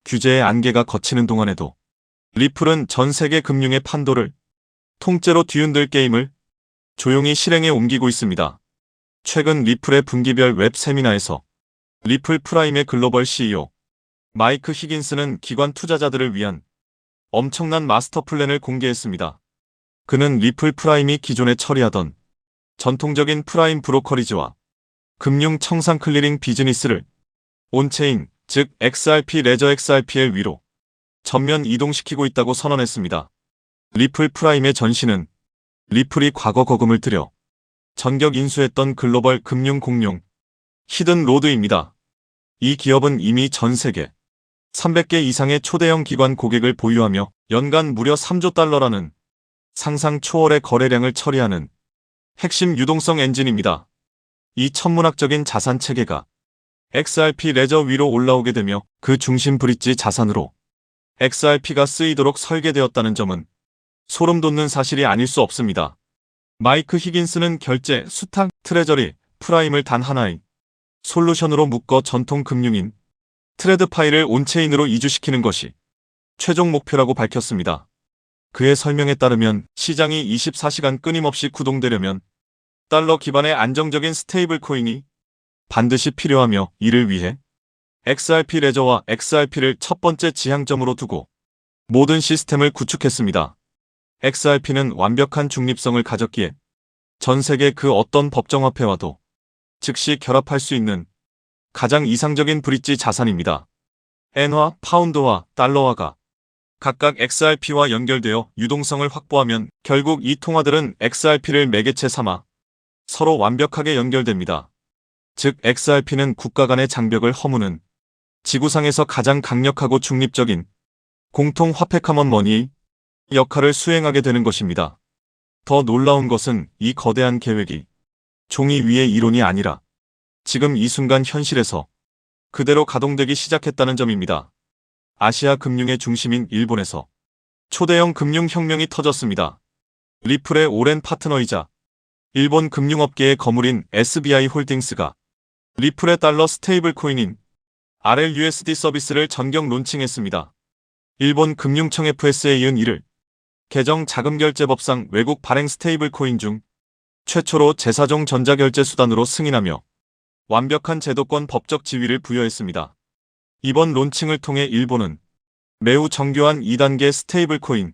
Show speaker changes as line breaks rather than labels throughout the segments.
규제의 안개가 걷히는 동안에도 리플은 전 세계 금융의 판도를 통째로 뒤흔들 게임을 조용히 실행에 옮기고 있습니다. 최근 리플의 분기별 웹 세미나에서 리플 프라임의 글로벌 CEO 마이크 히긴스는 기관 투자자들을 위한 엄청난 마스터 플랜을 공개했습니다. 그는 리플 프라임이 기존에 처리하던 전통적인 프라임 브로커리지와 금융 청산 클리링 비즈니스를 온체인, 즉 XRP 레저 XRPL 위로 전면 이동시키고 있다고 선언했습니다. 리플 프라임의 전신은 리플이 과거 거금을 들여 전격 인수했던 글로벌 금융 공룡 히든 로드입니다. 이 기업은 이미 전 세계 300개 이상의 초대형 기관 고객을 보유하며 연간 무려 3조 달러라는 상상 초월의 거래량을 처리하는 핵심 유동성 엔진입니다. 이 천문학적인 자산 체계가 XRP 레저 위로 올라오게 되며 그 중심 브릿지 자산으로 XRP가 쓰이도록 설계되었다는 점은 소름 돋는 사실이 아닐 수 없습니다. 마이크 히긴스는 결제, 수탁, 트레저리, 프라임을 단 하나의 솔루션으로 묶어 전통 금융인 트레드파이를 온체인으로 이주시키는 것이 최종 목표라고 밝혔습니다. 그의 설명에 따르면 시장이 24시간 끊임없이 구동되려면 달러 기반의 안정적인 스테이블 코인이 반드시 필요하며 이를 위해 XRP 레저와 XRP를 첫 번째 지향점으로 두고 모든 시스템을 구축했습니다. XRP는 완벽한 중립성을 가졌기에 전 세계 그 어떤 법정화폐와도 즉시 결합할 수 있는 가장 이상적인 브릿지 자산입니다. 엔화, 파운드와 달러화가 각각 XRP와 연결되어 유동성을 확보하면 결국 이 통화들은 XRP를 매개체 삼아 서로 완벽하게 연결됩니다. 즉 XRP는 국가 간의 장벽을 허무는 지구상에서 가장 강력하고 중립적인 공통 화폐 커먼 머니의 역할을 수행하게 되는 것입니다. 더 놀라운 것은 이 거대한 계획이 종이 위의 이론이 아니라 지금 이 순간 현실에서 그대로 가동되기 시작했다는 점입니다. 아시아 금융의 중심인 일본에서 초대형 금융혁명이 터졌습니다. 리플의 오랜 파트너이자 일본 금융업계의 거물인 SBI 홀딩스가 리플의 달러 스테이블 코인인 RLUSD 서비스를 전격 론칭했습니다. 일본 금융청 FS에 이은 이를 개정 자금결제법상 외국 발행 스테이블 코인 중 최초로 제사종 전자결제 수단으로 승인하며 완벽한 제도권 법적 지위를 부여했습니다. 이번 론칭을 통해 일본은 매우 정교한 2단계 스테이블 코인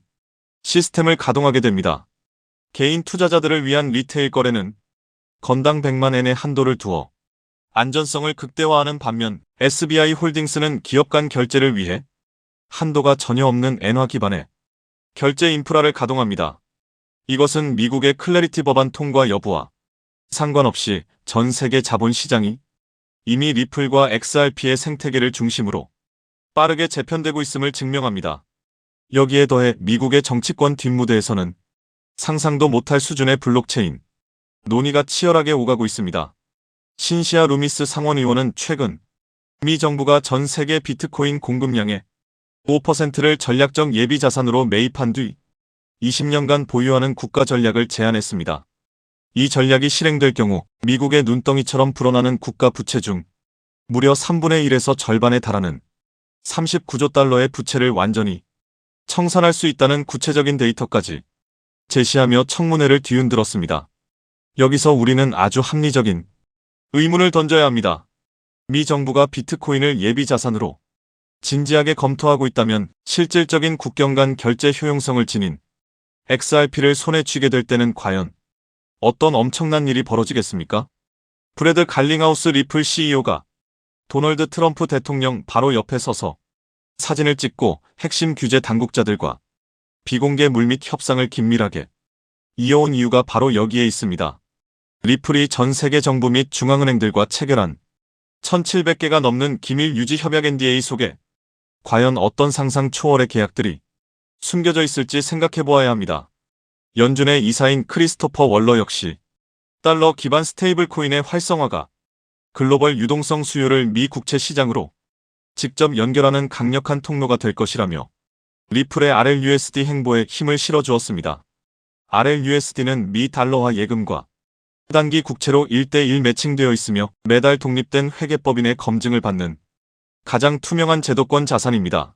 시스템을 가동하게 됩니다. 개인 투자자들을 위한 리테일 거래는 건당 100만 엔의 한도를 두어 안전성을 극대화하는 반면 SBI 홀딩스는 기업 간 결제를 위해 한도가 전혀 없는 엔화 기반의 결제 인프라를 가동합니다. 이것은 미국의 클래리티 법안 통과 여부와 상관없이 전 세계 자본 시장이 이미 리플과 XRP의 생태계를 중심으로 빠르게 재편되고 있음을 증명합니다. 여기에 더해 미국의 정치권 뒷무대에서는 상상도 못할 수준의 블록체인 논의가 치열하게 오가고 있습니다. 신시아 루미스 상원의원은 최근 미 정부가 전 세계 비트코인 공급량의 5%를 전략적 예비 자산으로 매입한 뒤 20년간 보유하는 국가 전략을 제안했습니다. 이 전략이 실행될 경우 미국의 눈덩이처럼 불어나는 국가 부채 중 무려 3분의 1에서 절반에 달하는 39조 달러의 부채를 완전히 청산할 수 있다는 구체적인 데이터까지 제시하며 청문회를 뒤흔들었습니다. 여기서 우리는 아주 합리적인 의문을 던져야 합니다. 미 정부가 비트코인을 예비 자산으로 진지하게 검토하고 있다면 실질적인 국경 간 결제 효용성을 지닌 XRP를 손에 쥐게 될 때는 과연 어떤 엄청난 일이 벌어지겠습니까? 브래드 갈링하우스 리플 CEO가 도널드 트럼프 대통령 바로 옆에 서서 사진을 찍고 핵심 규제 당국자들과 비공개 물밑 협상을 긴밀하게 이어온 이유가 바로 여기에 있습니다. 리플이 전 세계 정부 및 중앙은행들과 체결한 1700개가 넘는 기밀 유지 협약 NDA 속에 과연 어떤 상상 초월의 계약들이 숨겨져 있을지 생각해 보아야 합니다. 연준의 이사인 크리스토퍼 월러 역시 달러 기반 스테이블 코인의 활성화가 글로벌 유동성 수요를 미 국채 시장으로 직접 연결하는 강력한 통로가 될 것이라며 리플의 RLUSD 행보에 힘을 실어주었습니다. RLUSD는 미 달러화 예금과 단기 국채로 1대1 매칭되어 있으며 매달 독립된 회계법인의 검증을 받는 가장 투명한 제도권 자산입니다.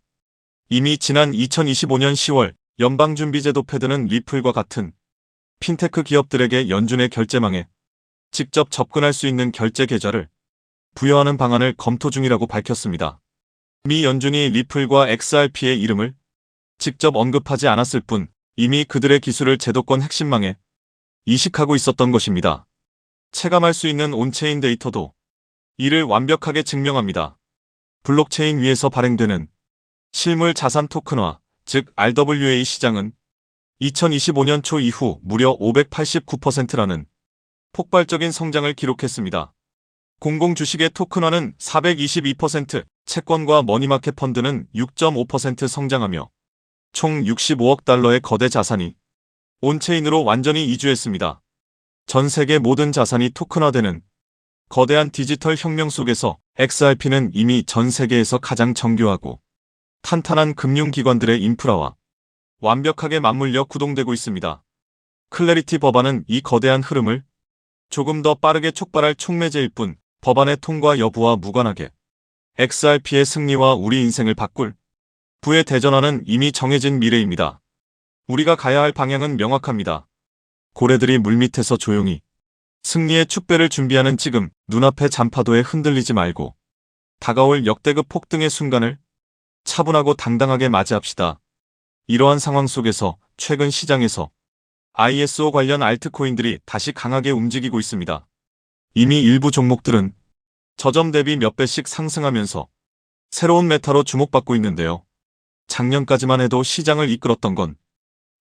이미 지난 2025년 10월 연방준비제도 패드는 리플과 같은 핀테크 기업들에게 연준의 결제망에 직접 접근할 수 있는 결제 계좌를 부여하는 방안을 검토 중이라고 밝혔습니다. 미 연준이 리플과 XRP의 이름을 직접 언급하지 않았을 뿐 이미 그들의 기술을 제도권 핵심망에 이식하고 있었던 것입니다. 체감할 수 있는 온체인 데이터도 이를 완벽하게 증명합니다. 블록체인 위에서 발행되는 실물 자산 토큰화, 즉 RWA 시장은 2025년 초 이후 무려 589%라는 폭발적인 성장을 기록했습니다. 공공주식의 토큰화는 422%, 채권과 머니마켓 펀드는 6.5% 성장하며 총 65억 달러의 거대 자산이 온체인으로 완전히 이주했습니다. 전 세계 모든 자산이 토큰화되는 거대한 디지털 혁명 속에서 XRP는 이미 전 세계에서 가장 정교하고 탄탄한 금융기관들의 인프라와 완벽하게 맞물려 구동되고 있습니다. 클래리티 법안은 이 거대한 흐름을 조금 더 빠르게 촉발할 촉매제일 뿐 법안의 통과 여부와 무관하게 XRP의 승리와 우리 인생을 바꿀 부의 대전환은 이미 정해진 미래입니다. 우리가 가야 할 방향은 명확합니다. 고래들이 물밑에서 조용히 승리의 축배를 준비하는 지금 눈앞의 잔파도에 흔들리지 말고 다가올 역대급 폭등의 순간을 차분하고 당당하게 맞이합시다. 이러한 상황 속에서 최근 시장에서 ISO 관련 알트코인들이 다시 강하게 움직이고 있습니다. 이미 일부 종목들은 저점 대비 몇 배씩 상승하면서 새로운 메타로 주목받고 있는데요. 작년까지만 해도 시장을 이끌었던 건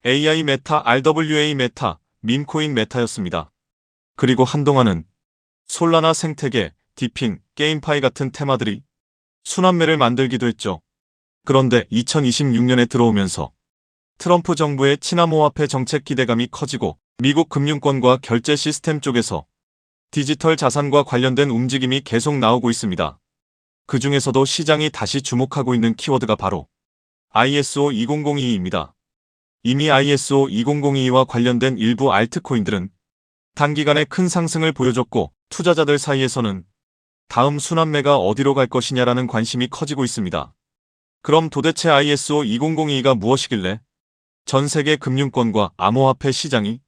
AI 메타, RWA 메타, 밈코인 메타였습니다. 그리고 한동안은 솔라나 생태계, 디핑, 게임파이 같은 테마들이 순환매를 만들기도 했죠. 그런데 2026년에 들어오면서 트럼프 정부의 친암호화폐 정책 기대감이 커지고 미국 금융권과 결제 시스템 쪽에서 디지털 자산과 관련된 움직임이 계속 나오고 있습니다. 그 중에서도 시장이 다시 주목하고 있는 키워드가 바로 ISO 2002입니다. 이미 ISO 2002와 관련된 일부 알트코인들은 단기간에 큰 상승을 보여줬고 투자자들 사이에서는 다음 순환매가 어디로 갈 것이냐라는 관심이 커지고 있습니다. 그럼 도대체 ISO 2002가 무엇이길래 전 세계 금융권과 암호화폐 시장이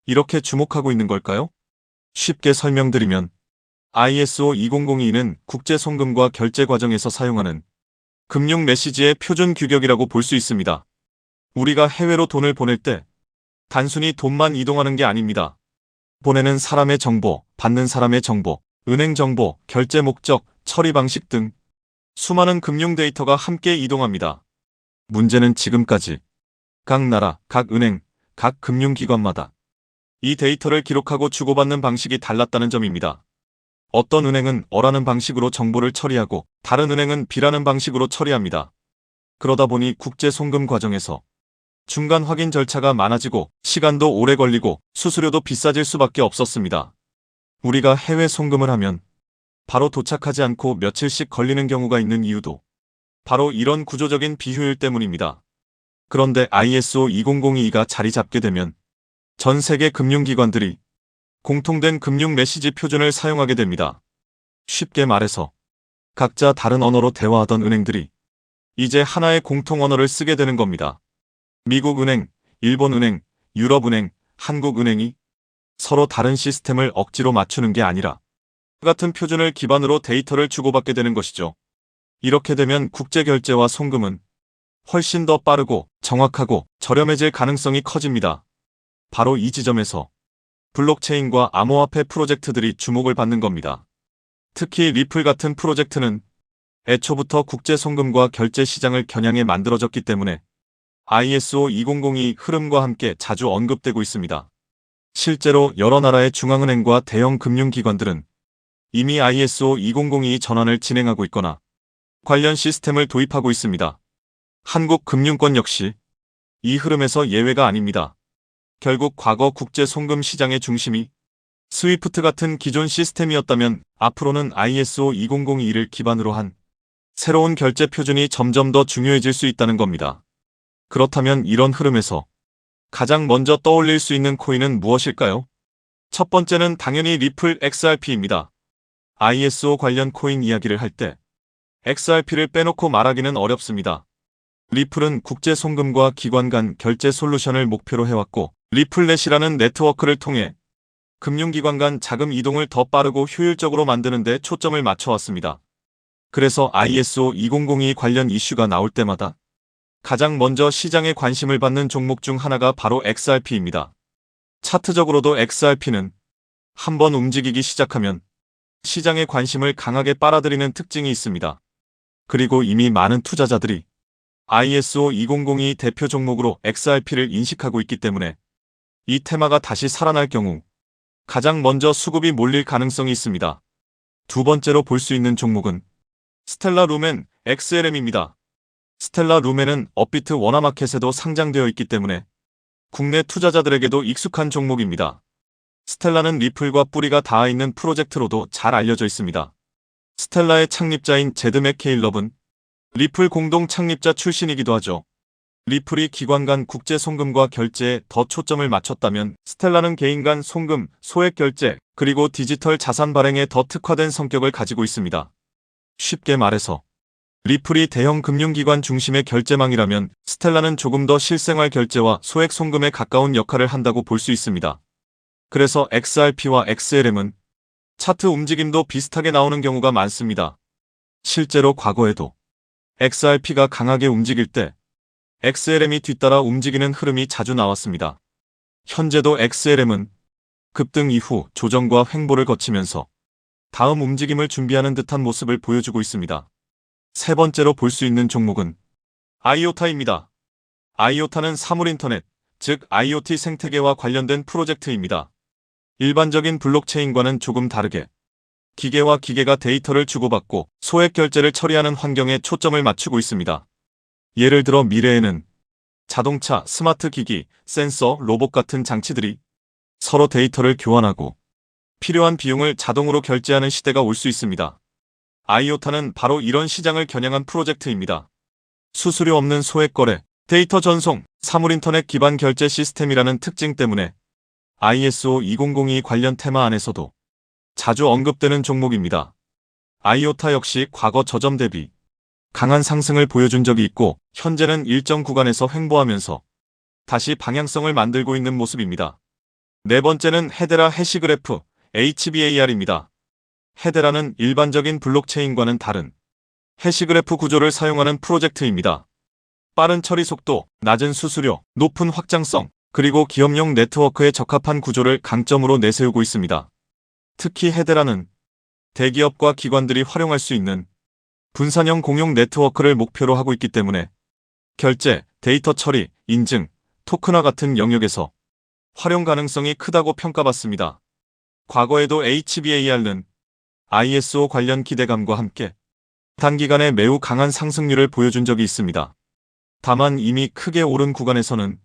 이렇게 주목하고 있는 걸까요? 쉽게 설명드리면 ISO 2002는 국제 송금과 결제 과정에서 사용하는 금융 메시지의 표준 규격이라고 볼 수 있습니다. 우리가 해외로 돈을 보낼 때 단순히 돈만 이동하는 게 아닙니다. 보내는 사람의 정보, 받는 사람의 정보, 은행 정보, 결제 목적, 처리 방식 등 수많은 금융 데이터가 함께 이동합니다. 문제는 지금까지 각 나라, 각 은행, 각 금융기관마다 이 데이터를 기록하고 주고받는 방식이 달랐다는 점입니다. 어떤 은행은 어라는 방식으로 정보를 처리하고 다른 은행은 B라는 방식으로 처리합니다. 그러다 보니 국제 송금 과정에서 중간 확인 절차가 많아지고 시간도 오래 걸리고 수수료도 비싸질 수밖에 없었습니다. 우리가 해외 송금을 하면 바로 도착하지 않고 며칠씩 걸리는 경우가 있는 이유도 바로 이런 구조적인 비효율 때문입니다. 그런데 ISO 2002가 자리 잡게 되면 전 세계 금융기관들이 공통된 금융 메시지 표준을 사용하게 됩니다. 쉽게 말해서 각자 다른 언어로 대화하던 은행들이 이제 하나의 공통 언어를 쓰게 되는 겁니다. 미국은행, 일본은행, 유럽은행, 한국은행이 서로 다른 시스템을 억지로 맞추는 게 아니라 같은 표준을 기반으로 데이터를 주고받게 되는 것이죠. 이렇게 되면 국제결제와 송금은 훨씬 더 빠르고 정확하고 저렴해질 가능성이 커집니다. 바로 이 지점에서 블록체인과 암호화폐 프로젝트들이 주목을 받는 겁니다. 특히 리플 같은 프로젝트는 애초부터 국제 송금과 결제 시장을 겨냥해 만들어졌기 때문에 ISO 2002 흐름과 함께 자주 언급되고 있습니다. 실제로 여러 나라의 중앙은행과 대형 금융기관들은 이미 ISO 2002 전환을 진행하고 있거나 관련 시스템을 도입하고 있습니다. 한국 금융권 역시 이 흐름에서 예외가 아닙니다. 결국 과거 국제 송금 시장의 중심이 스위프트 같은 기존 시스템이었다면 앞으로는 ISO 2002를 기반으로 한 새로운 결제 표준이 점점 더 중요해질 수 있다는 겁니다. 그렇다면 이런 흐름에서 가장 먼저 떠올릴 수 있는 코인은 무엇일까요? 첫 번째는 당연히 리플 XRP입니다. ISO 관련 코인 이야기를 할 때 XRP를 빼놓고 말하기는 어렵습니다. 리플은 국제 송금과 기관 간 결제 솔루션을 목표로 해왔고, 리플넷이라는 네트워크를 통해 금융기관 간 자금 이동을 더 빠르고 효율적으로 만드는 데 초점을 맞춰왔습니다. 그래서 ISO 2002 관련 이슈가 나올 때마다 가장 먼저 시장에 관심을 받는 종목 중 하나가 바로 XRP입니다. 차트적으로도 XRP는 한번 움직이기 시작하면 시장의 관심을 강하게 빨아들이는 특징이 있습니다. 그리고 이미 많은 투자자들이 ISO 2002 대표 종목으로 XRP를 인식하고 있기 때문에 이 테마가 다시 살아날 경우 가장 먼저 수급이 몰릴 가능성이 있습니다. 두 번째로 볼 수 있는 종목은 스텔라 루멘 XLM입니다. 스텔라 루멘은 업비트 워너마켓에도 상장되어 있기 때문에 국내 투자자들에게도 익숙한 종목입니다. 스텔라는 리플과 뿌리가 닿아 있는 프로젝트로도 잘 알려져 있습니다. 스텔라의 창립자인 제드 맥케일럽은 리플 공동 창립자 출신이기도 하죠. 리플이 기관 간 국제 송금과 결제에 더 초점을 맞췄다면 스텔라는 개인 간 송금, 소액 결제, 그리고 디지털 자산 발행에 더 특화된 성격을 가지고 있습니다. 쉽게 말해서 리플이 대형 금융기관 중심의 결제망이라면 스텔라는 조금 더 실생활 결제와 소액 송금에 가까운 역할을 한다고 볼 수 있습니다. 그래서 XRP와 XLM은 차트 움직임도 비슷하게 나오는 경우가 많습니다. 실제로 과거에도 XRP가 강하게 움직일 때 XLM이 뒤따라 움직이는 흐름이 자주 나왔습니다. 현재도 XLM은 급등 이후 조정과 횡보를 거치면서 다음 움직임을 준비하는 듯한 모습을 보여주고 있습니다. 세 번째로 볼 수 있는 종목은 아이오타입니다. 아이오타는 사물인터넷, 즉 IoT 생태계와 관련된 프로젝트입니다. 일반적인 블록체인과는 조금 다르게 기계와 기계가 데이터를 주고받고 소액 결제를 처리하는 환경에 초점을 맞추고 있습니다. 예를 들어 미래에는 자동차, 스마트 기기, 센서, 로봇 같은 장치들이 서로 데이터를 교환하고 필요한 비용을 자동으로 결제하는 시대가 올 수 있습니다. 아이오타는 바로 이런 시장을 겨냥한 프로젝트입니다. 수수료 없는 소액 거래, 데이터 전송, 사물인터넷 기반 결제 시스템이라는 특징 때문에 ISO 2002 관련 테마 안에서도 자주 언급되는 종목입니다. 아이오타 역시 과거 저점 대비 강한 상승을 보여준 적이 있고 현재는 일정 구간에서 횡보하면서 다시 방향성을 만들고 있는 모습입니다. 네 번째는 헤데라 해시그래프 HBAR입니다. 헤데라는 일반적인 블록체인과는 다른 해시그래프 구조를 사용하는 프로젝트입니다. 빠른 처리 속도, 낮은 수수료, 높은 확장성, 그리고 기업용 네트워크에 적합한 구조를 강점으로 내세우고 있습니다. 특히 헤데라는 대기업과 기관들이 활용할 수 있는 분산형 공용 네트워크를 목표로 하고 있기 때문에 결제, 데이터 처리, 인증, 토큰화 같은 영역에서 활용 가능성이 크다고 평가받습니다. 과거에도 HBAR는 ISO 관련 기대감과 함께 단기간에 매우 강한 상승률을 보여준 적이 있습니다. 다만 이미 크게 오른 구간에서는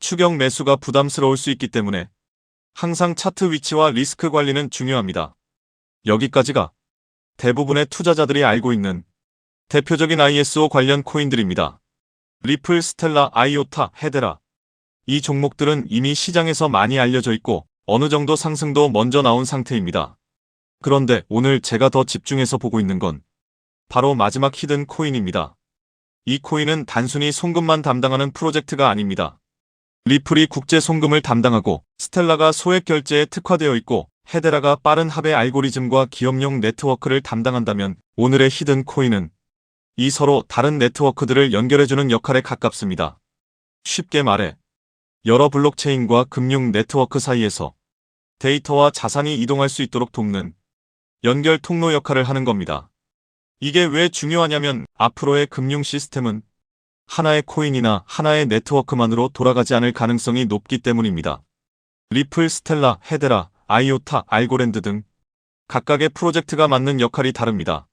추격 매수가 부담스러울 수 있기 때문에 항상 차트 위치와 리스크 관리는 중요합니다. 여기까지가 대부분의 투자자들이 알고 있는 대표적인 ISO 관련 코인들입니다. 리플, 스텔라, 아이오타, 헤데라. 이 종목들은 이미 시장에서 많이 알려져 있고 어느 정도 상승도 먼저 나온 상태입니다. 그런데 오늘 제가 더 집중해서 보고 있는 건 바로 마지막 히든 코인입니다. 이 코인은 단순히 송금만 담당하는 프로젝트가 아닙니다. 리플이 국제 송금을 담당하고 스텔라가 소액 결제에 특화되어 있고 헤데라가 빠른 합의 알고리즘과 기업용 네트워크를 담당한다면 오늘의 히든 코인은 이 서로 다른 네트워크들을 연결해주는 역할에 가깝습니다. 쉽게 말해 여러 블록체인과 금융 네트워크 사이에서 데이터와 자산이 이동할 수 있도록 돕는 연결 통로 역할을 하는 겁니다. 이게 왜 중요하냐면 앞으로의 금융 시스템은 하나의 코인이나 하나의 네트워크만으로 돌아가지 않을 가능성이 높기 때문입니다. 리플, 스텔라, 헤데라, 아이오타, 알고랜드 등 각각의 프로젝트가 맡는 역할이 다릅니다.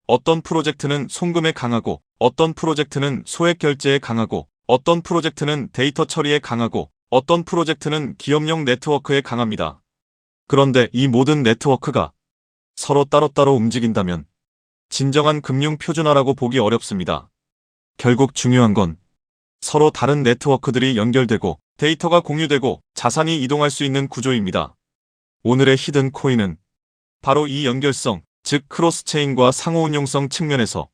어떤 프로젝트는 송금에 강하고 어떤 프로젝트는 소액 결제에 강하고 어떤 프로젝트는 데이터 처리에 강하고 어떤 프로젝트는 기업용 네트워크에 강합니다. 그런데 이 모든 네트워크가 서로 따로따로 움직인다면 진정한 금융 표준화라고 보기 어렵습니다. 결국 중요한 건 서로 다른 네트워크들이 연결되고 데이터가 공유되고 자산이 이동할 수 있는 구조입니다. 오늘의 히든 코인은 바로 이 연결성, 즉 크로스체인과 상호운용성 측면에서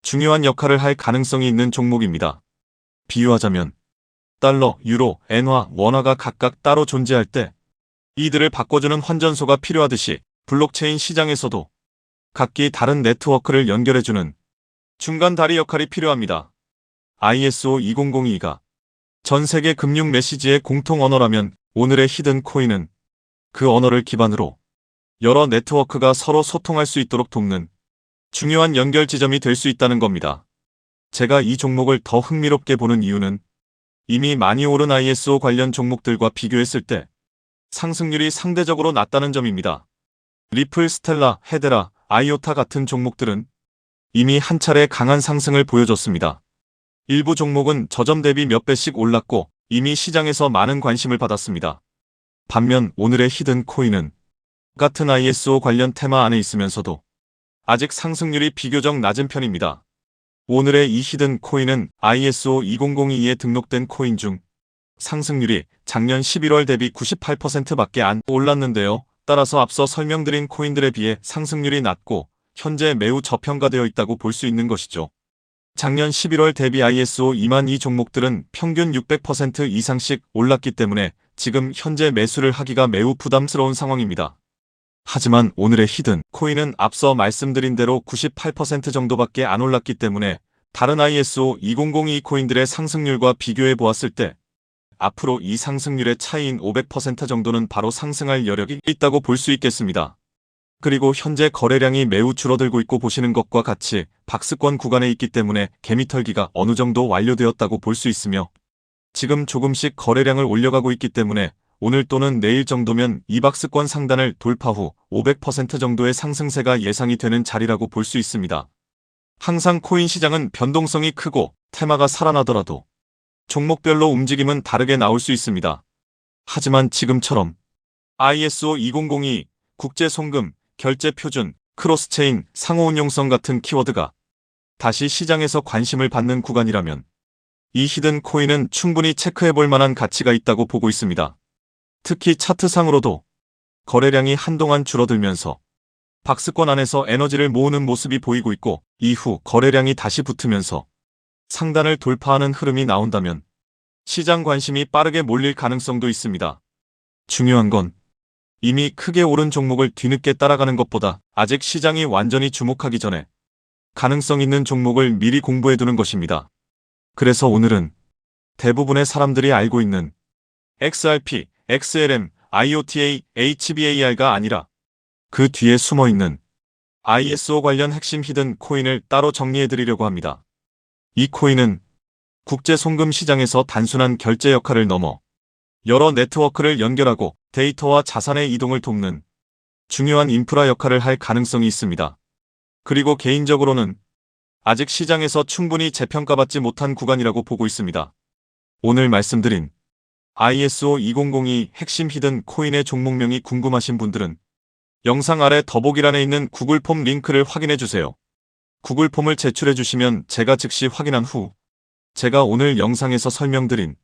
중요한 역할을 할 가능성이 있는 종목입니다. 비유하자면 달러, 유로, 엔화, 원화가 각각 따로 존재할 때 이들을 바꿔주는 환전소가 필요하듯이 블록체인 시장에서도 각기 다른 네트워크를 연결해주는 중간 다리 역할이 필요합니다. ISO 2002가 전 세계 금융 메시지의 공통 언어라면 오늘의 히든 코인은 그 언어를 기반으로 여러 네트워크가 서로 소통할 수 있도록 돕는 중요한 연결 지점이 될 수 있다는 겁니다. 제가 이 종목을 더 흥미롭게 보는 이유는 이미 많이 오른 ISO 관련 종목들과 비교했을 때 상승률이 상대적으로 낮다는 점입니다. 리플, 스텔라, 헤데라, 아이오타 같은 종목들은 이미 한 차례 강한 상승을 보여줬습니다. 일부 종목은 저점 대비 몇 배씩 올랐고 이미 시장에서 많은 관심을 받았습니다. 반면 오늘의 히든 코인은 같은 ISO 관련 테마 안에 있으면서도 아직 상승률이 비교적 낮은 편입니다. 오늘의 이 히든 코인은 ISO 2002에 등록된 코인 중 상승률이 작년 11월 대비 98%밖에 안 올랐는데요. 따라서 앞서 설명드린 코인들에 비해 상승률이 낮고 현재 매우 저평가되어 있다고 볼 수 있는 것이죠. 작년 11월 대비 ISO 2만 이 종목들은 평균 600% 이상씩 올랐기 때문에 지금 현재 매수를 하기가 매우 부담스러운 상황입니다. 하지만 오늘의 히든 코인은 앞서 말씀드린 대로 98% 정도밖에 안 올랐기 때문에 다른 ISO 2002 코인들의 상승률과 비교해 보았을 때 앞으로 이 상승률의 차이인 500% 정도는 바로 상승할 여력이 있다고 볼 수 있겠습니다. 그리고 현재 거래량이 매우 줄어들고 있고 보시는 것과 같이 박스권 구간에 있기 때문에 개미털기가 어느 정도 완료되었다고 볼 수 있으며 지금 조금씩 거래량을 올려가고 있기 때문에 오늘 또는 내일 정도면 이 박스권 상단을 돌파 후 500% 정도의 상승세가 예상이 되는 자리라고 볼 수 있습니다. 항상 코인 시장은 변동성이 크고 테마가 살아나더라도 종목별로 움직임은 다르게 나올 수 있습니다. 하지만 지금처럼 ISO 2002, 국제송금, 결제표준, 크로스체인, 상호운용성 같은 키워드가 다시 시장에서 관심을 받는 구간이라면 이 히든 코인은 충분히 체크해볼 만한 가치가 있다고 보고 있습니다. 특히 차트상으로도 거래량이 한동안 줄어들면서 박스권 안에서 에너지를 모으는 모습이 보이고 있고 이후 거래량이 다시 붙으면서 상단을 돌파하는 흐름이 나온다면 시장 관심이 빠르게 몰릴 가능성도 있습니다. 중요한 건 이미 크게 오른 종목을 뒤늦게 따라가는 것보다 아직 시장이 완전히 주목하기 전에 가능성 있는 종목을 미리 공부해두는 것입니다. 그래서 오늘은 대부분의 사람들이 알고 있는 XRP, XLM, IOTA, HBAR가 아니라 그 뒤에 숨어있는 ISO 관련 핵심 히든 코인을 따로 정리해드리려고 합니다. 이 코인은 국제송금 시장에서 단순한 결제 역할을 넘어 여러 네트워크를 연결하고 데이터와 자산의 이동을 돕는 중요한 인프라 역할을 할 가능성이 있습니다. 그리고 개인적으로는 아직 시장에서 충분히 재평가받지 못한 구간이라고 보고 있습니다. 오늘 말씀드린 ISO 2002 핵심 히든 코인의 종목명이 궁금하신 분들은 영상 아래 더보기란에 있는 구글 폼 링크를 확인해 주세요. 구글 폼을 제출해 주시면 제가 즉시 확인한 후 제가 오늘 영상에서 설명드린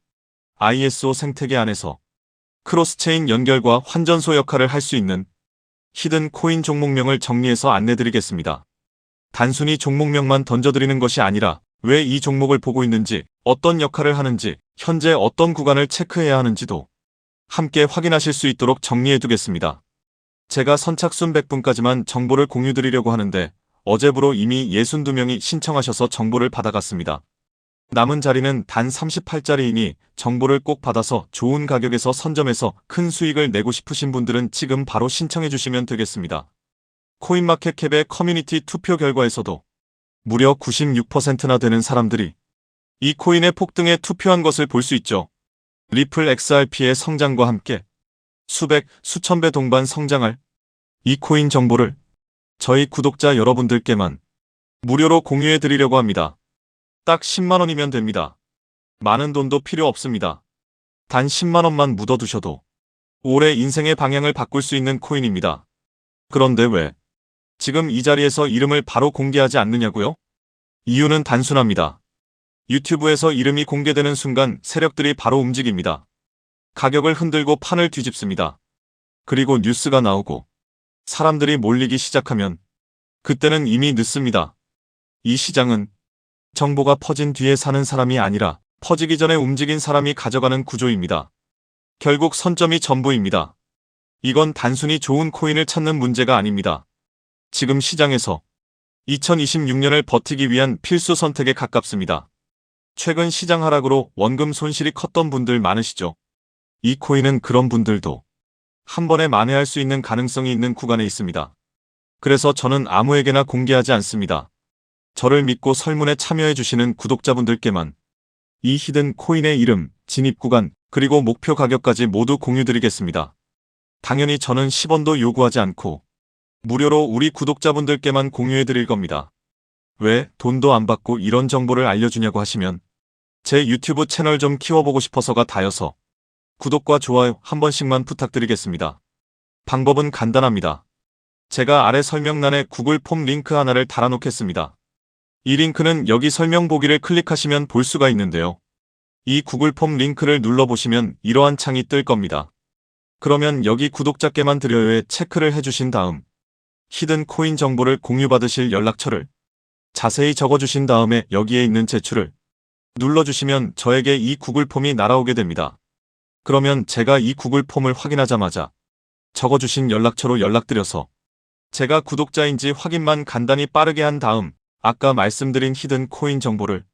ISO 생태계 안에서 크로스체인 연결과 환전소 역할을 할 수 있는 히든 코인 종목명을 정리해서 안내드리겠습니다. 단순히 종목명만 던져드리는 것이 아니라 왜 이 종목을 보고 있는지, 어떤 역할을 하는지, 현재 어떤 구간을 체크해야 하는지도 함께 확인하실 수 있도록 정리해두겠습니다. 제가 선착순 100분까지만 정보를 공유드리려고 하는데 어제부로 이미 62명이 신청하셔서 정보를 받아갔습니다. 남은 자리는 단 38자리이니 정보를 꼭 받아서 좋은 가격에서 선점해서 큰 수익을 내고 싶으신 분들은 지금 바로 신청해 주시면 되겠습니다. 코인마켓캡의 커뮤니티 투표 결과에서도 무려 96%나 되는 사람들이 이 코인의 폭등에 투표한 것을 볼 수 있죠. 리플 XRP의 성장과 함께 수백, 수천 배 동반 성장할 이 코인 정보를 저희 구독자 여러분들께만 무료로 공유해 드리려고 합니다. 딱 10만원이면 됩니다. 많은 돈도 필요 없습니다. 단 10만원만 묻어두셔도 올해 인생의 방향을 바꿀 수 있는 코인입니다. 그런데 왜 지금 이 자리에서 이름을 바로 공개하지 않느냐고요? 이유는 단순합니다. 유튜브에서 이름이 공개되는 순간 세력들이 바로 움직입니다. 가격을 흔들고 판을 뒤집습니다. 그리고 뉴스가 나오고 사람들이 몰리기 시작하면 그때는 이미 늦습니다. 이 시장은 정보가 퍼진 뒤에 사는 사람이 아니라 퍼지기 전에 움직인 사람이 가져가는 구조입니다. 결국 선점이 전부입니다. 이건 단순히 좋은 코인을 찾는 문제가 아닙니다. 지금 시장에서 2026년을 버티기 위한 필수 선택에 가깝습니다. 최근 시장 하락으로 원금 손실이 컸던 분들 많으시죠? 이 코인은 그런 분들도 한 번에 만회할 수 있는 가능성이 있는 구간에 있습니다. 그래서 저는 아무에게나 공개하지 않습니다. 저를 믿고 설문에 참여해 주시는 구독자분들께만 이 히든 코인의 이름, 진입 구간, 그리고 목표 가격까지 모두 공유드리겠습니다. 당연히 저는 10원도 요구하지 않고 무료로 우리 구독자분들께만 공유해 드릴 겁니다. 왜 돈도 안 받고 이런 정보를 알려주냐고 하시면 제 유튜브 채널 좀 키워보고 싶어서가 다여서 구독과 좋아요 한 번씩만 부탁드리겠습니다. 방법은 간단합니다. 제가 아래 설명란에 구글 폼 링크 하나를 달아놓겠습니다. 이 링크는 여기 설명 보기를 클릭하시면 볼 수가 있는데요. 이 구글 폼 링크를 눌러보시면 이러한 창이 뜰 겁니다. 그러면 여기 구독자께만 드려요에 체크를 해주신 다음 히든 코인 정보를 공유받으실 연락처를 자세히 적어주신 다음에 여기에 있는 제출을 눌러주시면 저에게 이 구글 폼이 날아오게 됩니다. 그러면 제가 이 구글 폼을 확인하자마자 적어주신 연락처로 연락드려서 제가 구독자인지 확인만 간단히 빠르게 한 다음 아까 말씀드린 히든 코인 정보를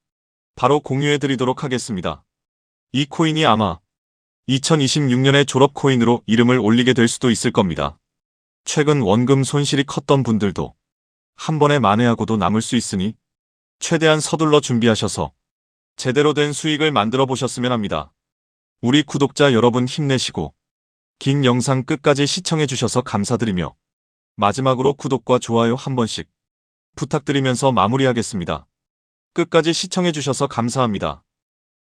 바로 공유해드리도록 하겠습니다. 이 코인이 아마 2026년의 졸업 코인으로 이름을 올리게 될 수도 있을 겁니다. 최근 원금 손실이 컸던 분들도 한 번에 만회하고도 남을 수 있으니 최대한 서둘러 준비하셔서 제대로 된 수익을 만들어 보셨으면 합니다. 우리 구독자 여러분 힘내시고 긴 영상 끝까지 시청해 주셔서 감사드리며 마지막으로 구독과 좋아요 한 번씩 부탁드리면서 마무리하겠습니다. 끝까지 시청해 주셔서 감사합니다.